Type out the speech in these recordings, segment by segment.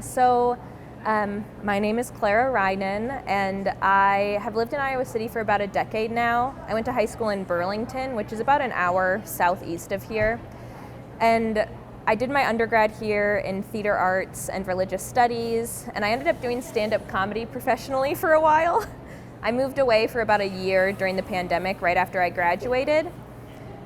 So, my name is Clara Reynen, and I have lived in Iowa City for about a decade now. I went to high school in Burlington, which is about an hour southeast of here. And I did my undergrad here in theater arts and religious studies, and I ended up doing stand-up comedy professionally for a while. I moved away for about a year during the pandemic right after I graduated.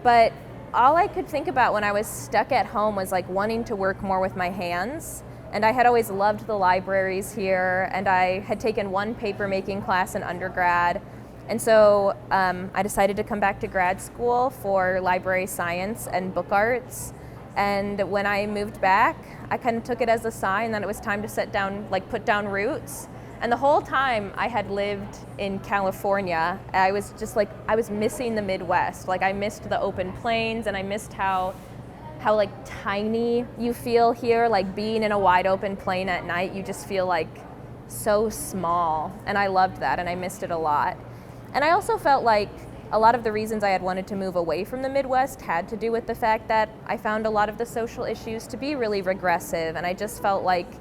But all I could think about when I was stuck at home was like wanting to work more with my hands. And I had always loved the libraries here, and I had taken one paper making class in undergrad. And so I decided to come back to grad school for library science and book arts. And when I moved back, I kind of took it as a sign that it was time to put down roots. And the whole time I had lived in California, I was missing the Midwest. Like, I missed the open plains, and I missed how like tiny you feel here. Like, being in a wide open plain at night, you just feel like so small. And I loved that, and I missed it a lot. And I also felt like a lot of the reasons I had wanted to move away from the Midwest had to do with the fact that I found a lot of the social issues to be really regressive, and I just felt like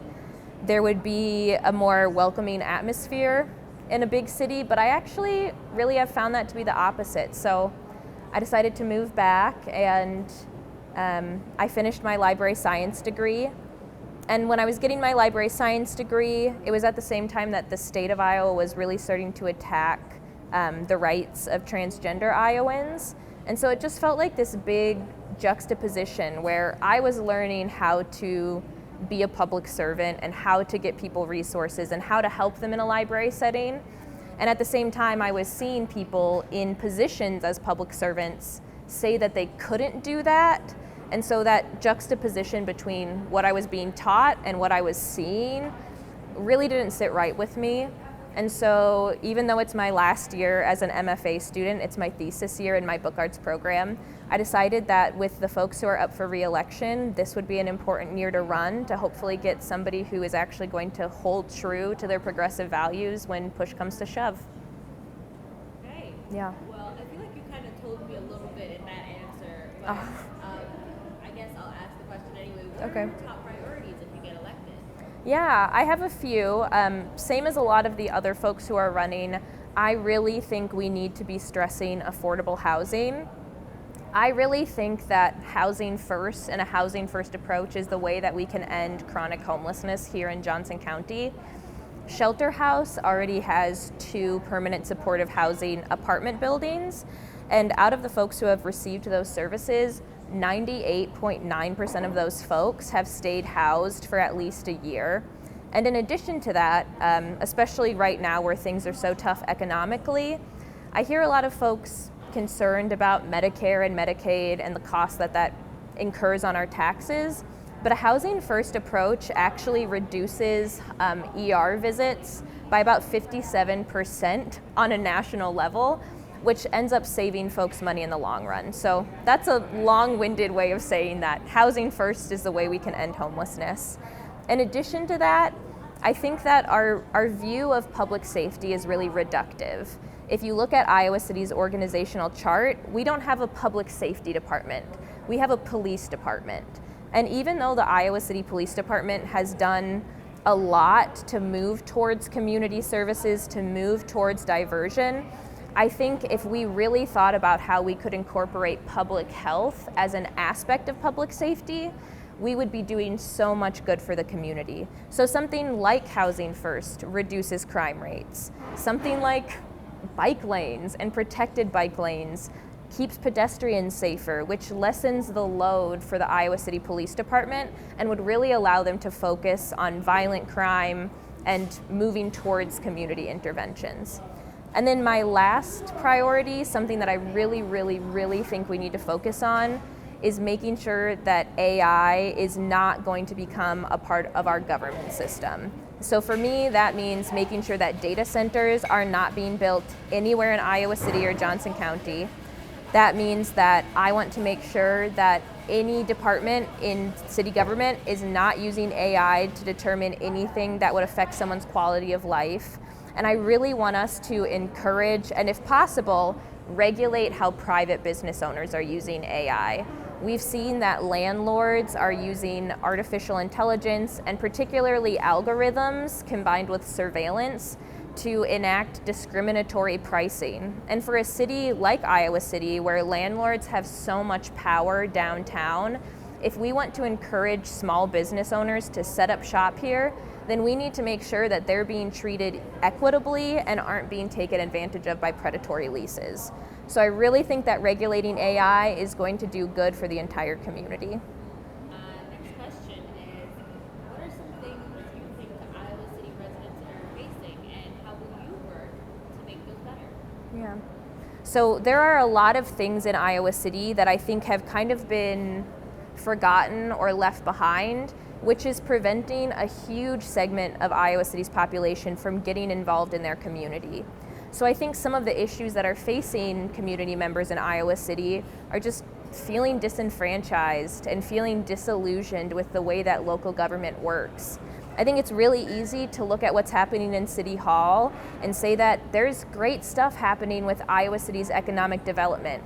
there would be a more welcoming atmosphere in a big city, but I actually really have found that to be the opposite. So I decided to move back, and I finished my library science degree. And when I was getting my library science degree, it was at the same time that the state of Iowa was really starting to attack the rights of transgender Iowans. And so it just felt like this big juxtaposition where I was learning how to be a public servant and how to get people resources and how to help them in a library setting. And at the same time, I was seeing people in positions as public servants say that they couldn't do that. And so that juxtaposition between what I was being taught and what I was seeing really didn't sit right with me. And so even though it's my last year as an MFA student, it's my thesis year in my book arts program, I decided that with the folks who are up for re-election, this would be an important year to run to hopefully get somebody who is actually going to hold true to their progressive values when push comes to shove. Okay. Yeah. Well, I feel like you kind of told me a little bit in that answer, but I guess I'll ask the question anyway. What are your top priorities if you get elected? Yeah, I have a few. Same as a lot of the other folks who are running, I really think we need to be stressing affordable housing. I really think that housing first and a housing first approach is the way that we can end chronic homelessness here in Johnson County. Shelter House already has 2 permanent supportive housing apartment buildings, and out of the folks who have received those services, 98.9% of those folks have stayed housed for at least a year. And in addition to that, especially right now where things are so tough economically, I hear a lot of folks concerned about Medicare and Medicaid and the cost that incurs on our taxes. But a housing first approach actually reduces ER visits by about 57% on a national level, which ends up saving folks money in the long run. So that's a long-winded way of saying that housing first is the way we can end homelessness. In addition to that, I think that our view of public safety is really reductive. If you look at Iowa City's organizational chart, we don't have a public safety department. We have a police department. And even though the Iowa City Police Department has done a lot to move towards community services, to move towards diversion, I think if we really thought about how we could incorporate public health as an aspect of public safety, we would be doing so much good for the community. So something like Housing First reduces crime rates. Something like bike lanes and protected bike lanes keeps pedestrians safer, which lessens the load for the Iowa City Police Department and would really allow them to focus on violent crime and moving towards community interventions. And then my last priority, something that I really think we need to focus on, is making sure that AI is not going to become a part of our government system. So for me, that means making sure that data centers are not being built anywhere in Iowa City or Johnson County. That means that I want to make sure that any department in city government is not using AI to determine anything that would affect someone's quality of life. And I really want us to encourage, and if possible, regulate how private business owners are using AI. we've seen that landlords are using artificial intelligence and particularly algorithms combined with surveillance to enact discriminatory pricing. And for a city like Iowa City, where landlords have so much power downtown, if we want to encourage small business owners to set up shop here, then we need to make sure that they're being treated equitably and aren't being taken advantage of by predatory leases. So I really think that regulating AI is going to do good for the entire community. Next question is, what are some things you think the Iowa City residents are facing, and how will you work to make those better? Yeah. So there are a lot of things in Iowa City that I think have kind of been forgotten or left behind, which is preventing a huge segment of Iowa City's population from getting involved in their community. So I think some of the issues that are facing community members in Iowa City are just feeling disenfranchised and feeling disillusioned with the way that local government works. I think it's really easy to look at what's happening in City Hall and say that there's great stuff happening with Iowa City's economic development.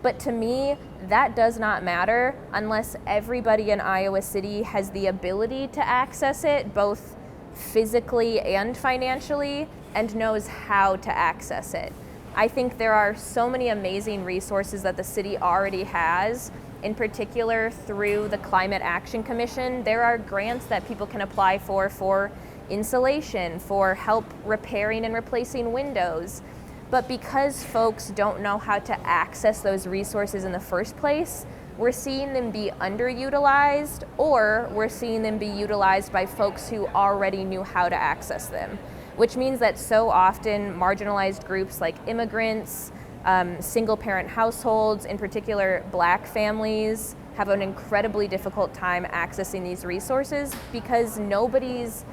But to me, that does not matter unless everybody in Iowa City has the ability to access it, both physically and financially, and knows how to access it. I think there are so many amazing resources that the city already has. In particular, through the Climate Action Commission, there are grants that people can apply for insulation, for help repairing and replacing windows. But because folks don't know how to access those resources in the first place, we're seeing them be underutilized, or we're seeing them be utilized by folks who already knew how to access them, which means that so often marginalized groups like immigrants, single parent households, in particular Black families, have an incredibly difficult time accessing these resources because nobody's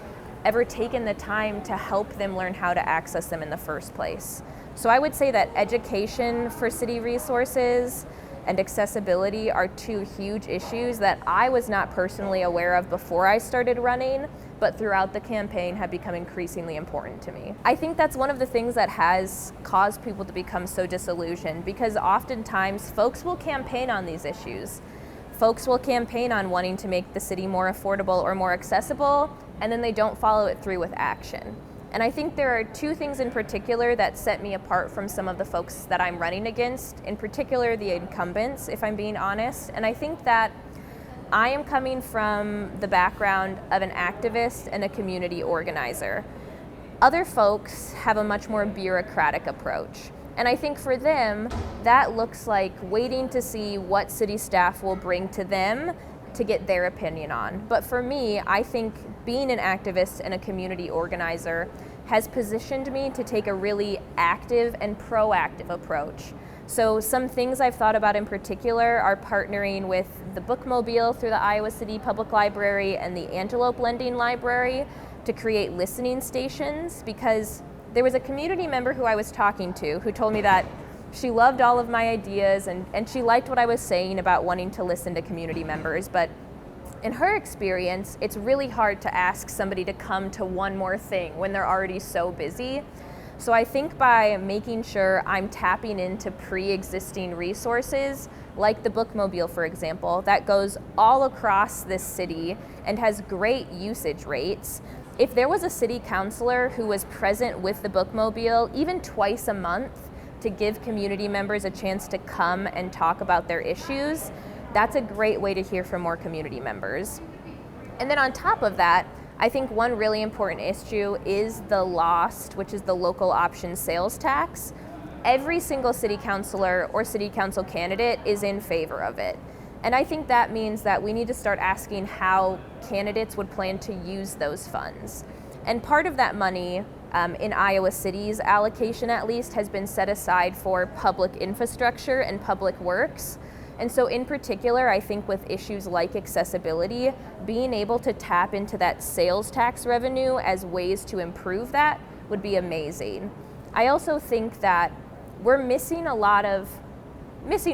ever taken the time to help them learn how to access them in the first place. So I would say that education for city resources and accessibility are two huge issues that I was not personally aware of before I started running, but throughout the campaign have become increasingly important to me. I think that's one of the things that has caused people to become so disillusioned, because oftentimes folks will campaign on these issues. Folks will campaign on wanting to make the city more affordable or more accessible, and then they don't follow it through with action. And I think there are two things in particular that set me apart from some of the folks that I'm running against, in particular the incumbents, if I'm being honest. And I think that I am coming from the background of an activist and a community organizer. Other folks have a much more bureaucratic approach. And I think for them, that looks like waiting to see what city staff will bring to them to get their opinion on. But for me, I think being an activist and a community organizer has positioned me to take a really active and proactive approach. So some things I've thought about in particular are partnering with the Bookmobile through the Iowa City Public Library and the Antelope Lending Library to create listening stations, because there was a community member who I was talking to who told me that she loved all of my ideas and she liked what I was saying about wanting to listen to community members, but in her experience, it's really hard to ask somebody to come to one more thing when they're already so busy. So I think by making sure I'm tapping into pre-existing resources, like the Bookmobile, for example, that goes all across this city and has great usage rates. If there was a city councilor who was present with the Bookmobile even twice a month to give community members a chance to come and talk about their issues, that's a great way to hear from more community members. And then on top of that, I think one really important issue is the LOST, which is the local option sales tax. Every single city councilor or city council candidate is in favor of it. And I think that means that we need to start asking how candidates would plan to use those funds. And part of that money, in Iowa City's allocation at least, has been set aside for public infrastructure and public works. And so in particular, I think with issues like accessibility, being able to tap into that sales tax revenue as ways to improve that would be amazing. I also think that we're missing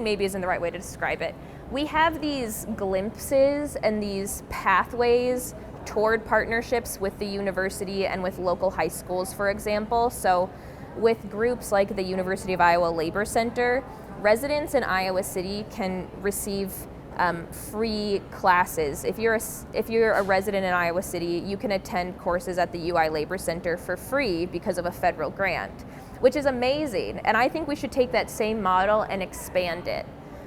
maybe isn't the right way to describe it. We have these glimpses and these pathways toward partnerships with the university and with local high schools, for example. So with groups like the University of Iowa Labor Center, residents in Iowa City can receive free classes. If you're a resident in Iowa City, you can attend courses at the UI Labor Center for free because of a federal grant, which is amazing. And I think we should take that same model and expand it.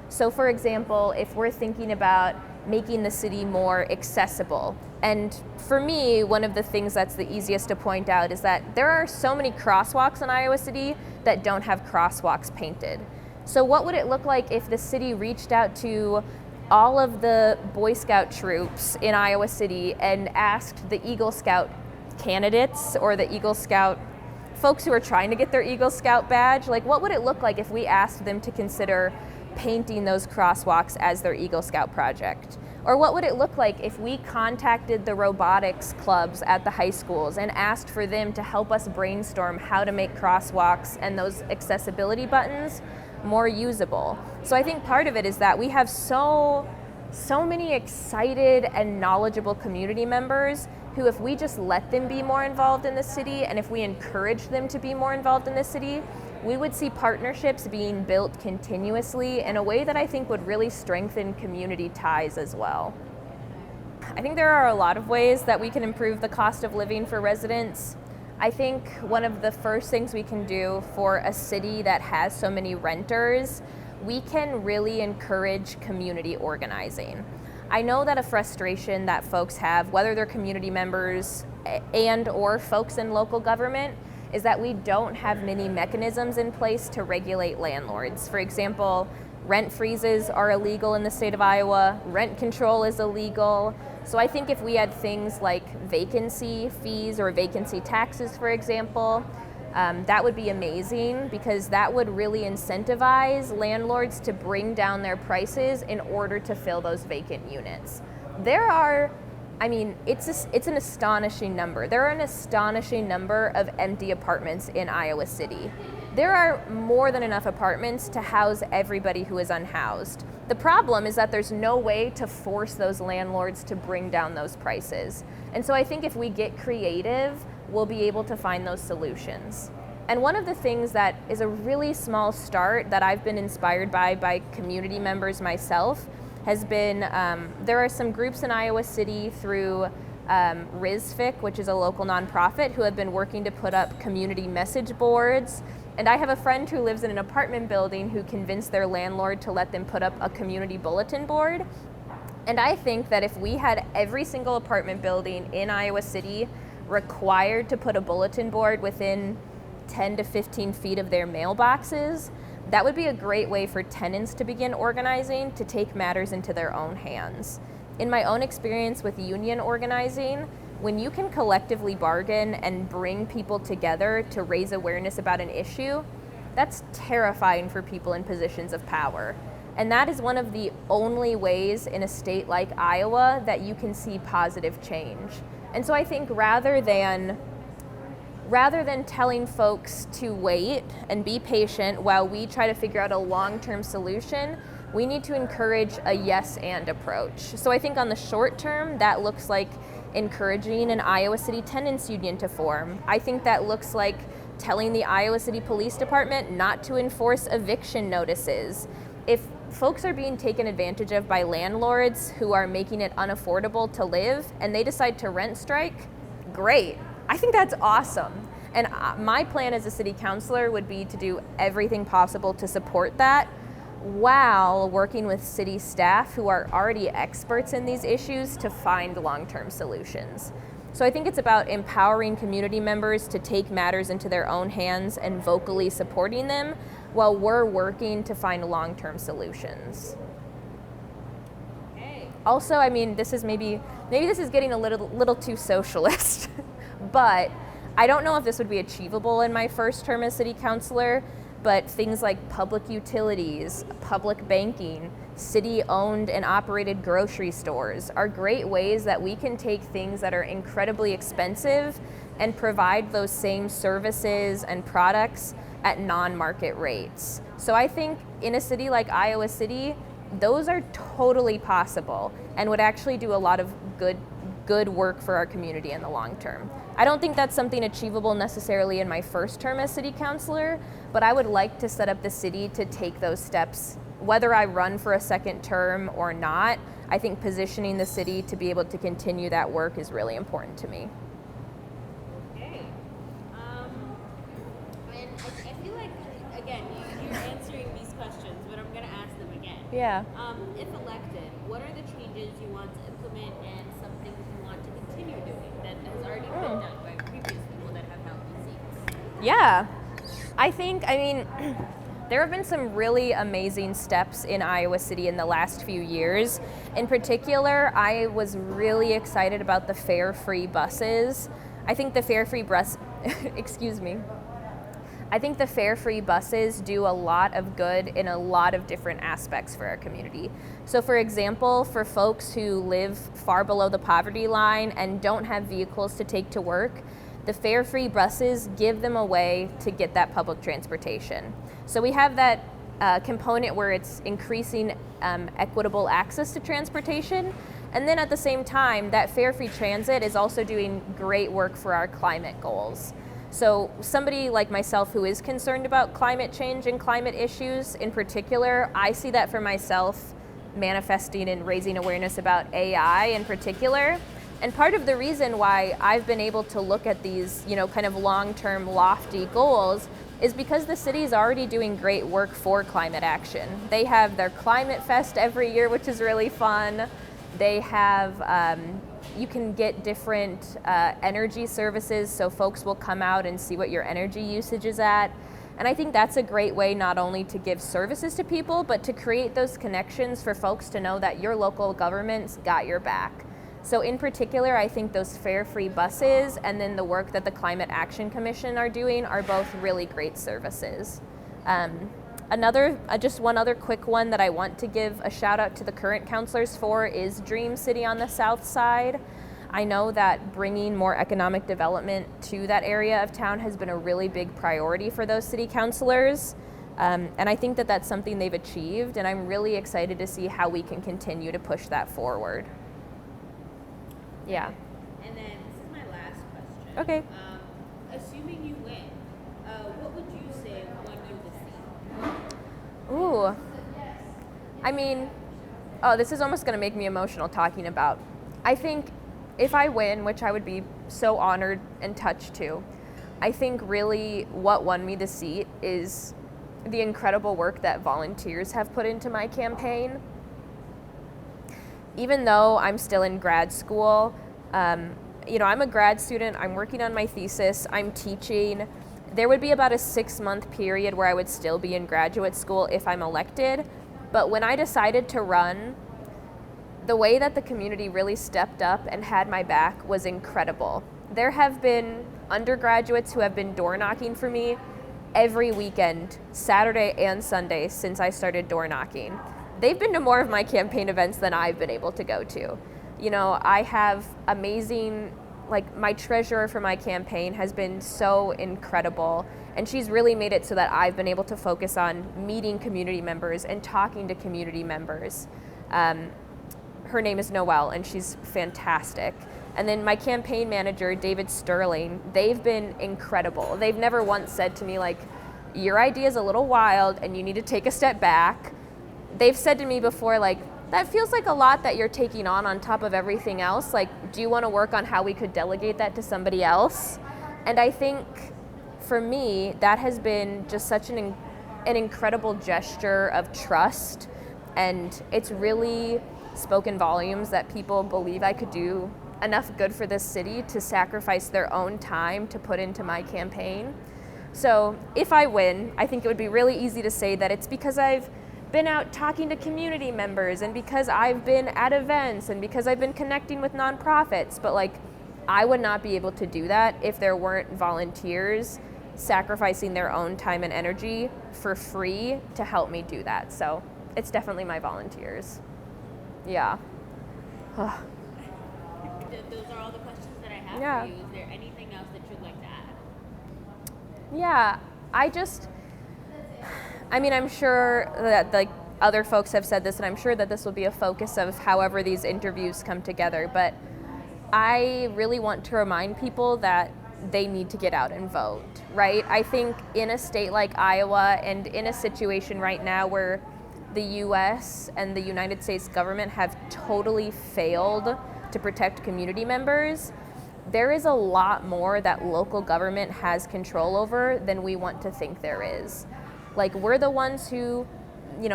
So for example, if we're thinking about making the city more accessible, and for me, one of the things that's the easiest to point out is that there are so many crosswalks in Iowa City that don't have crosswalks painted. So what would it look like if the city reached out to all of the Boy Scout troops in Iowa City and asked the Eagle Scout candidates or the Eagle Scout folks who are trying to get their Eagle Scout badge, like what would it look like if we asked them to consider painting those crosswalks as their Eagle Scout project? Or what would it look like if we contacted the robotics clubs at the high schools and asked for them to help us brainstorm how to make crosswalks and those accessibility buttons more usable? So I think part of it is that we have so many excited and knowledgeable community members who, if we just let them be more involved in the city and if we encourage them to be more involved in the city, we would see partnerships being built continuously in a way that I think would really strengthen community ties as well. I think there are a lot of ways that we can improve the cost of living for residents. I think one of the first things we can do for a city that has so many renters, we can really encourage community organizing. I know that a frustration that folks have, whether they're community members and or folks in local government, is that we don't have many mechanisms in place to regulate landlords. For example, rent freezes are illegal in the state of Iowa, rent control is illegal. So I think if we had things like vacancy fees or vacancy taxes, for example, that would be amazing because that would really incentivize landlords to bring down their prices in order to fill those vacant units. It's an astonishing number. There are an astonishing number of empty apartments in Iowa City. There are more than enough apartments to house everybody who is unhoused. The problem is that there's no way to force those landlords to bring down those prices. And so I think if we get creative, we'll be able to find those solutions. And one of the things that is a really small start that I've been inspired by community members myself has been, there are some groups in Iowa City through RISFIC, which is a local nonprofit, who have been working to put up community message boards. And I have a friend who lives in an apartment building who convinced their landlord to let them put up a community bulletin board. And I think that if we had every single apartment building in Iowa City required to put a bulletin board within 10 to 15 feet of their mailboxes, that would be a great way for tenants to begin organizing to take matters into their own hands. In my own experience with union organizing, when you can collectively bargain and bring people together to raise awareness about an issue, that's terrifying for people in positions of power. And that is one of the only ways in a state like Iowa that you can see positive change. And so I think rather than telling folks to wait and be patient while we try to figure out a long-term solution, we need to encourage a yes and approach. So I think on the short term, that looks like encouraging an Iowa City Tenants Union to form. I think that looks like telling the Iowa City Police Department not to enforce eviction notices. If folks are being taken advantage of by landlords who are making it unaffordable to live and they decide to rent strike, great. I think that's awesome. And my plan as a city councilor would be to do everything possible to support that while working with city staff who are already experts in these issues to find long-term solutions. So I think it's about empowering community members to take matters into their own hands and vocally supporting them while we're working to find long-term solutions. Okay. Also, I mean, this is maybe this is getting a little too socialist, but I don't know if this would be achievable in my first term as city councilor, but things like public utilities, public banking, city-owned and operated grocery stores are great ways that we can take things that are incredibly expensive and provide those same services and products at non-market rates. So I think in a city like Iowa City, those are totally possible and would actually do a lot of good work for our community in the long term. I don't think that's something achievable necessarily in my first term as city councilor, but I would like to set up the city to take those steps whether I run for a second term or not, I think positioning the city to be able to continue that work is really important to me. Okay. And I feel like, again, you're answering these questions, but I'm going to ask them again. Yeah. If elected, what are the changes you want to implement and some things you want to continue doing that has already been done by previous people that have held these seats? Yeah. I mean, there have been some really amazing steps in Iowa City in the last few years. In particular, I was really excited about the fare-free buses. I think the fare-free I think the fare-free buses do a lot of good in a lot of different aspects for our community. So for example, for folks who live far below the poverty line and don't have vehicles to take to work, the fare-free buses give them a way to get that public transportation. So we have that component where it's increasing equitable access to transportation. And then at the same time, that fare-free transit is also doing great work for our climate goals. So somebody like myself who is concerned about climate change and climate issues in particular, I see that for myself manifesting and raising awareness about AI in particular. And part of the reason why I've been able to look at these, kind of long-term lofty goals is because the city is already doing great work for climate action. They have their Climate Fest every year, which is really fun. They have, you can get different energy services, so folks will come out and see what your energy usage is at. And I think that's a great way not only to give services to people, but to create those connections for folks to know that your local government's got your back. So in particular, I think those fare-free buses and then the work that the Climate Action Commission are doing are both really great services. Just one other quick one that I want to give a shout out to the current councilors for is Dream City on the south side. I know that bringing more economic development to that area of town has been a really big priority for those city councilors. And I think that that's something they've achieved, and I'm really excited to see how we can continue to push that forward. Yeah. And then this is my last question. Okay. Assuming you win, what would you say won you the seat? Ooh. I mean, this is almost going to make me emotional talking about. I think if I win, which I would be so honored and touched to, I think really what won me the seat is the incredible work that volunteers have put into my campaign. Even though I'm still in grad school, I'm a grad student, I'm working on my thesis, I'm teaching. There would be about a 6-month period where I would still be in graduate school if I'm elected. But when I decided to run, the way that the community really stepped up and had my back was incredible. There have been undergraduates who have been door knocking for me every weekend, Saturday and Sunday, since I started door knocking. They've been to more of my campaign events than I've been able to go to. I have amazing, my treasurer for my campaign has been so incredible, and she's really made it so that I've been able to focus on meeting community members and talking to community members. Her name is Noelle, and she's fantastic. And then my campaign manager, David Sterling, they've been incredible. They've never once said to me, your idea is a little wild and you need to take a step back. They've said to me before, that feels like a lot that you're taking on top of everything else. Do you want to work on how we could delegate that to somebody else? And I think for me, that has been just such an incredible gesture of trust. And it's really spoken volumes that people believe I could do enough good for this city to sacrifice their own time to put into my campaign. So if I win, I think it would be really easy to say that it's because I've been out talking to community members and because I've been at events and because I've been connecting with nonprofits. But I would not be able to do that if there weren't volunteers sacrificing their own time and energy for free to help me do that. So it's definitely my volunteers. Yeah. Those are all the questions that I have for you. Is there anything else that you'd like to add? Yeah, I'm sure that other folks have said this, and I'm sure that this will be a focus of however these interviews come together, but I really want to remind people that they need to get out and vote, right? I think in a state like Iowa and in a situation right now where the US and the United States government have totally failed to protect community members, there is a lot more that local government has control over than we want to think there is. Like, we're the ones who,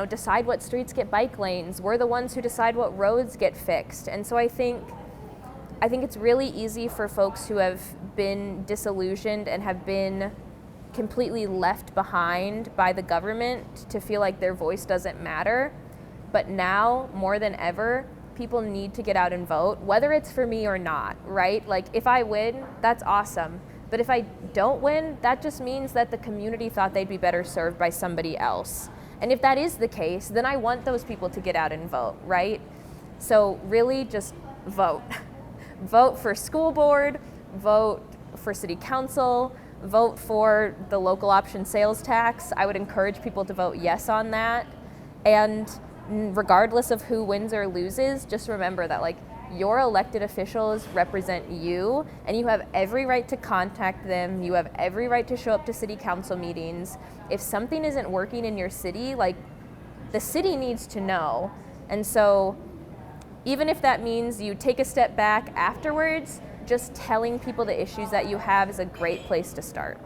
decide what streets get bike lanes. We're the ones who decide what roads get fixed. And so I think it's really easy for folks who have been disillusioned and have been completely left behind by the government to feel like their voice doesn't matter. But now, more than ever, people need to get out and vote, whether it's for me or not, right? Like, if I win, that's awesome. But if I don't win, that just means that the community thought they'd be better served by somebody else. And if that is the case, then I want those people to get out and vote, right? So really just vote. Vote for school board, vote for city council, vote for the local option sales tax. I would encourage people to vote yes on that. And regardless of who wins or loses, just remember that, like, your elected officials represent you, and you have every right to contact them. You have every right to show up to city council meetings. If something isn't working in your city, like, the city needs to know. And so even if that means you take a step back afterwards, just telling people the issues that you have is a great place to start.